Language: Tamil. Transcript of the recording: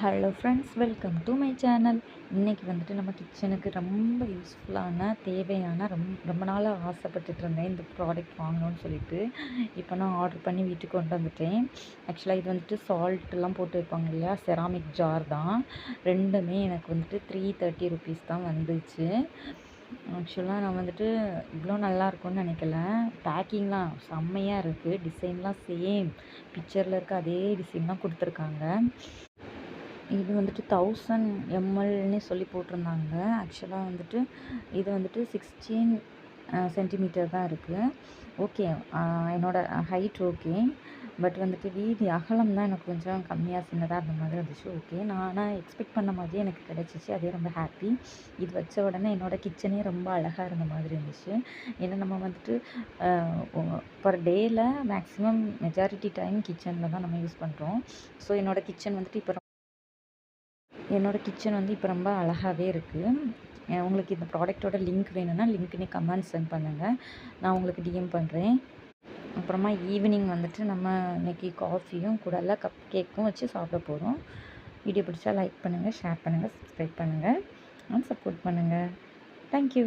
Hello friends, welcome to my channel. இன்றைக்கி வந்துட்டு நம்ம கிச்சனுக்கு ரொம்ப யூஸ்ஃபுல்லான தேவையான ரொம்ப நாளாக ஆசைப்பட்டுட்டு இருந்தேன் இந்த ப்ராடக்ட் வாங்கணும்னு சொல்லிட்டு. இப்போ நான் ஆர்டர் பண்ணி வீட்டுக்கு கொண்டு வந்துட்டேன். ஆக்சுவலாக இது வந்துட்டு சால்ட்லாம் போட்டு வைப்பாங்க இல்லையா, செராமிக் ஜார் தான். ரெண்டுமே எனக்கு வந்துட்டு 330 ருபீஸ் தான் வந்துச்சு. ஆக்சுவலாக நான் வந்துட்டு இவ்வளோ நல்லா இருக்கும்னு நினைக்கல. பேக்கிங்லாம் செம்மையாக இருக்குது. டிசைன்லாம் சேம் பிக்சரில் இருக்க அதே டிசைன் தான் கொடுத்துருக்காங்க. இது வந்துட்டு 1000 mlன்னு சொல்லி போட்டிருந்தாங்க. ஆக்சுவலாக வந்துட்டு இது வந்துட்டு 16 சென்டிமீட்டர் தான் இருக்குது. ஓகே, என்னோடய ஹைட் ஓகே. பட் வந்துட்டு வீதி அகலம் தான் எனக்கு கொஞ்சம் கம்மியாக சின்னதாக இருந்த மாதிரி இருந்துச்சு. ஓகே, நான் எக்ஸ்பெக்ட் பண்ண மாதிரியே எனக்கு கிடச்சிச்சு. அதே ரொம்ப ஹாப்பி. இது வச்ச உடனே என்னோடய கிச்சனே ரொம்ப அழகாக இருந்த மாதிரி இருந்துச்சு. ஏன்னா நம்ம வந்துட்டு பர் டேயில் மேக்ஸிமம் மெஜாரிட்டி டைம் கிச்சனில் தான் நம்ம யூஸ் பண்ணுறோம். ஸோ என்னோடய கிச்சன் வந்துட்டு இப்போ ரொம்ப அழகாகவே இருக்குது. உங்களுக்கு இந்த ப்ராடக்ட்டோட லிங்க் வேணும்னா லிங்க்னே கமெண்ட் சென்ட் பண்ணுங்கள். நான் உங்களுக்கு டிஎம் பண்ணுறேன். அப்புறமா ஈவினிங் வந்துட்டு நம்ம இன்றைக்கி காஃபியும் கூட கப் கேக்கும் வச்சு சாப்பிட போகிறோம். வீடியோ பிடிச்சா லைக் பண்ணுங்கள், ஷேர் பண்ணுங்கள், சப்ஸ்கிரைப் பண்ணுங்கள் அண்ட் சப்போர்ட் பண்ணுங்கள். தேங்க்யூ.